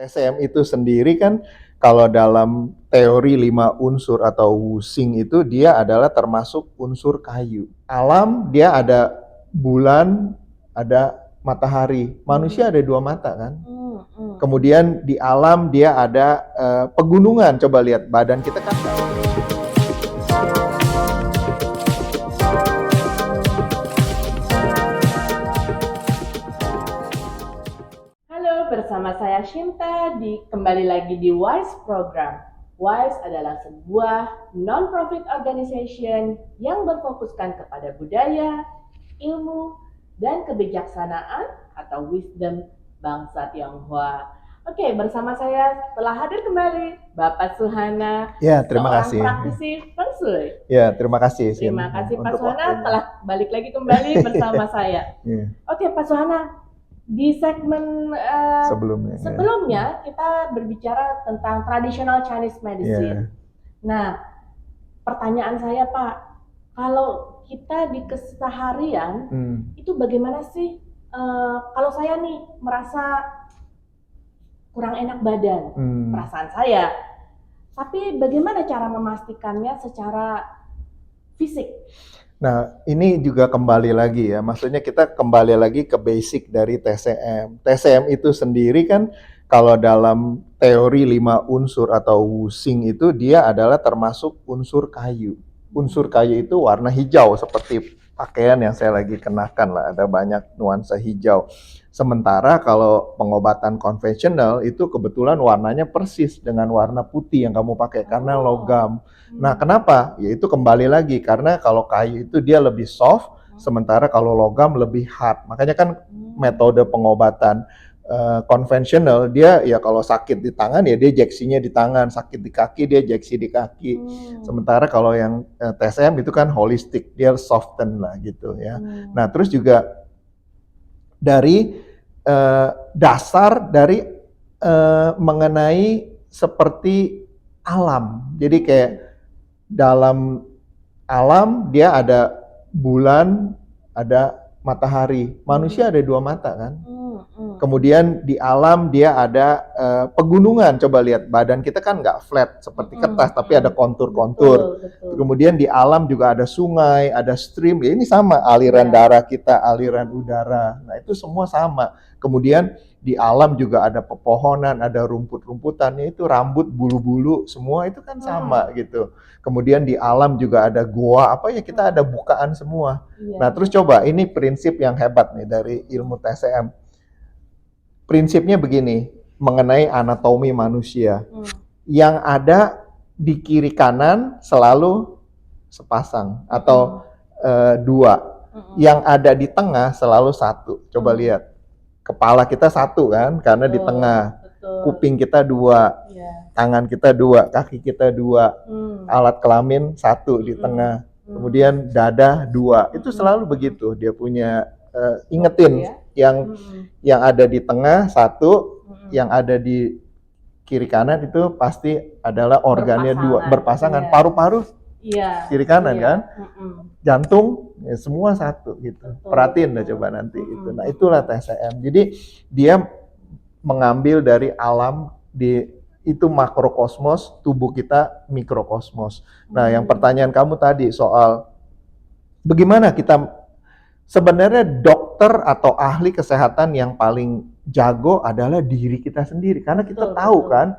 TCM itu sendiri kan kalau dalam teori 5 unsur atau Wusing itu dia adalah termasuk unsur kayu. Alam dia ada bulan, ada matahari. Manusia ada 2 mata kan. Kemudian di alam dia ada pegunungan. Coba lihat badan kita kan. Bersama saya Shinta kembali lagi di WISE Program. WISE adalah sebuah non-profit organization yang berfokuskan kepada budaya, ilmu, dan kebijaksanaan atau wisdom bangsa Tionghoa. Oke, bersama saya telah hadir kembali Bapak Suhana, ya, terima kasih. Praktisi Feng Shui. Ya, terima kasih. Terima kasih Pak Suhana telah balik lagi kembali bersama saya. Oke, Pak Suhana. Di segmen sebelumnya kita berbicara tentang traditional Chinese medicine. Nah, pertanyaan saya Pak, kalau kita di keseharian itu bagaimana sih? Kalau saya nih merasa kurang enak badan, perasaan saya, tapi bagaimana cara memastikannya secara fisik? Nah, ini juga kembali lagi ya, maksudnya kita kembali lagi ke basic dari TCM. TCM itu sendiri kan kalau dalam teori 5 unsur atau Wusing itu dia adalah termasuk unsur kayu. Unsur kayu itu warna hijau seperti pakaian yang saya lagi kenakan lah, ada banyak nuansa hijau. Sementara kalau pengobatan konvensional itu kebetulan warnanya persis dengan warna putih yang kamu pakai karena logam. Nah, kenapa? Ya itu kembali lagi karena kalau kayu itu dia lebih soft, sementara kalau logam lebih hard. Makanya kan metode pengobatan konvensional dia ya kalau sakit di tangan ya dia jeksinya di tangan, sakit di kaki dia jeksi di kaki. Sementara kalau yang TCM itu kan holistic, dia soften lah gitu ya. Nah, terus juga dari dasar dari mengenai seperti alam. Jadi kayak dalam alam dia ada bulan, ada matahari. Manusia ada 2 mata kan. Kemudian di alam dia ada pegunungan. Coba lihat badan kita kan nggak flat seperti kertas, tapi ada kontur-kontur. Kemudian di alam juga ada sungai, ada stream. Ya ini sama aliran darah kita, aliran udara. Nah itu semua sama. Kemudian di alam juga ada pepohonan, ada rumput-rumputannya itu rambut, bulu-bulu, semua itu kan sama gitu. Kemudian di alam juga ada goa, apa ya kita ada bukaan semua. Nah terus coba ini prinsip yang hebat nih dari ilmu TCM. Prinsipnya begini, mengenai anatomi manusia. Yang ada di kiri kanan selalu sepasang atau 2. Yang ada di tengah selalu 1. Coba lihat. Kepala kita 1 kan, karena di tengah. Kuping kita 2, tangan kita 2, kaki kita 2, alat kelamin 1 di tengah. Kemudian dada 2. Itu selalu begitu. Dia punya ingetin yang ada di tengah 1, yang ada di kiri kanan itu pasti adalah organnya 2 berpasangan. Paru-paru kiri kanan kan, jantung ya semua 1 gitu. Perhatiin deh coba nanti itu. Nah itulah TCM. Jadi dia mengambil dari alam itu makrokosmos, tubuh kita mikrokosmos. Nah yang pertanyaan kamu tadi soal bagaimana kita sebenarnya dokter atau ahli kesehatan yang paling jago adalah diri kita sendiri karena kita tahu kan.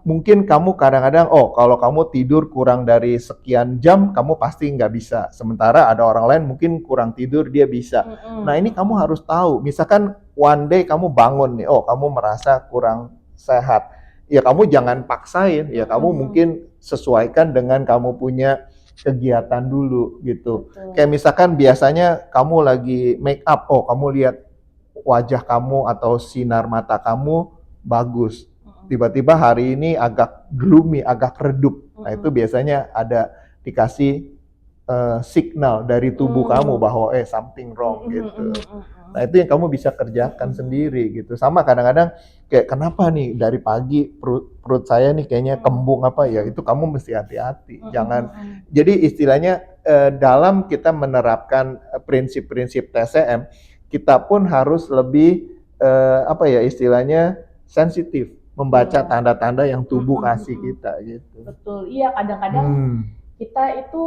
Mungkin kamu kadang-kadang, kalau kamu tidur kurang dari sekian jam, kamu pasti nggak bisa. Sementara ada orang lain mungkin kurang tidur, dia bisa. Nah ini kamu harus tahu, misalkan one day kamu bangun nih, kamu merasa kurang sehat. Ya kamu jangan paksain, ya kamu mungkin sesuaikan dengan kamu punya kegiatan dulu gitu. Kayak misalkan biasanya kamu lagi make up, kamu lihat wajah kamu atau sinar mata kamu bagus. Tiba-tiba hari ini agak gloomy, agak redup. Nah itu biasanya ada dikasih signal dari tubuh kamu bahwa something wrong gitu. Nah itu yang kamu bisa kerjakan sendiri gitu. Sama kadang-kadang kayak kenapa nih dari pagi perut saya nih kayaknya kembung apa ya, itu kamu mesti hati-hati. Jangan. Jadi istilahnya dalam kita menerapkan prinsip-prinsip TCM, kita pun harus lebih istilahnya sensitif. membaca tanda-tanda yang tubuh kasih kita gitu. Betul, iya kadang-kadang kita itu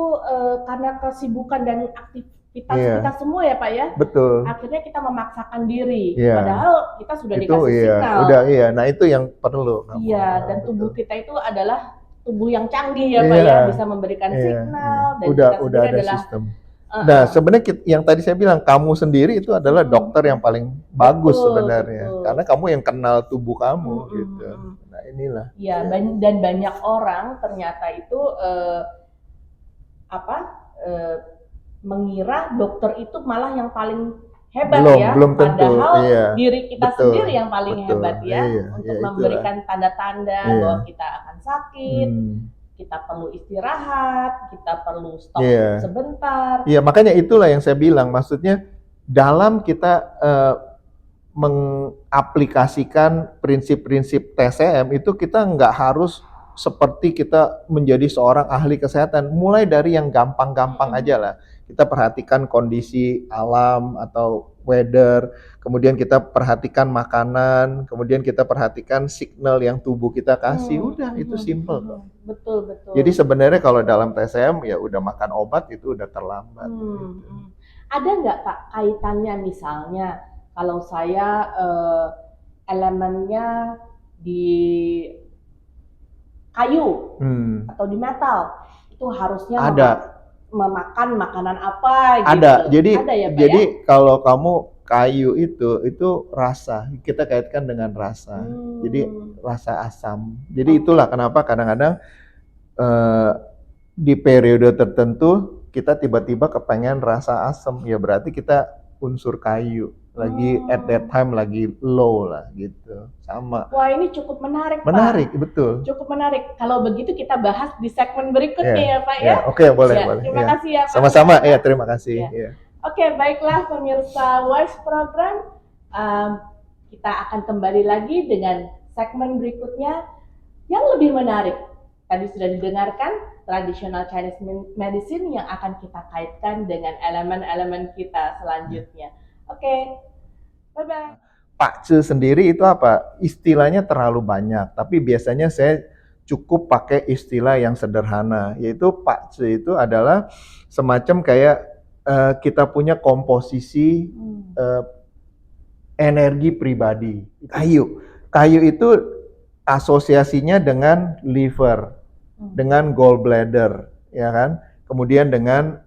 karena kesibukan dan aktivitas kita semua ya Pak ya. Betul. Akhirnya kita memaksakan diri, padahal kita sudah dikasih signal. Udah nah itu yang perlu. Iya, dan tubuh kita itu adalah tubuh yang canggih ya Pak ya, bisa memberikan signal dan kita udah ada adalah sistem. Nah, sebenarnya yang tadi saya bilang, kamu sendiri itu adalah dokter yang paling bagus sebenarnya. Karena kamu yang kenal tubuh kamu gitu. Nah, inilah. Iya, dan banyak orang ternyata itu mengira dokter itu malah yang paling hebat belum tentu. Padahal diri kita sendiri yang paling hebat ya, untuk memberikan tanda-tanda bahwa kita akan sakit. Kita perlu istirahat, kita perlu stop sebentar. Iya, makanya itulah yang saya bilang, maksudnya dalam kita mengaplikasikan prinsip-prinsip TCM itu kita nggak harus seperti kita menjadi seorang ahli kesehatan, mulai dari yang gampang-gampang aja lah. Kita perhatikan kondisi alam atau weather, kemudian kita perhatikan makanan, kemudian kita perhatikan signal yang tubuh kita kasih, udah itu simple. Betul. Jadi sebenarnya kalau dalam TCM ya udah makan obat itu udah terlambat. Gitu. Ada nggak Pak kaitannya misalnya kalau saya elemennya di kayu atau di metal itu harusnya memakan makanan apa gitu. Ada. Jadi ya, Pak, jadi kalau kamu kayu itu rasa, kita kaitkan dengan rasa. Jadi rasa asam. Jadi itulah kenapa kadang-kadang di periode tertentu kita tiba-tiba kepengen rasa asam, ya berarti kita unsur kayu. Lagi at that time lagi low lah gitu. Sama. Wah, ini cukup menarik, Pak. Menarik, betul. Cukup menarik. Kalau begitu kita bahas di segmen berikutnya ya, Pak ya. Oke, boleh. Terima kasih ya, Pak. Sama-sama, terima kasih. Oke, baiklah pemirsa Wise Program. Kita akan kembali lagi dengan segmen berikutnya yang lebih menarik. Tadi sudah didengarkan traditional Chinese medicine yang akan kita kaitkan dengan elemen-elemen kita selanjutnya. Oke, bye-bye. Pak Ce sendiri itu apa? Istilahnya terlalu banyak, tapi biasanya saya cukup pakai istilah yang sederhana, yaitu Pak Ce itu adalah semacam kayak kita punya komposisi energi pribadi. Kayu itu asosiasinya dengan liver, dengan gallbladder, ya kan? Kemudian dengan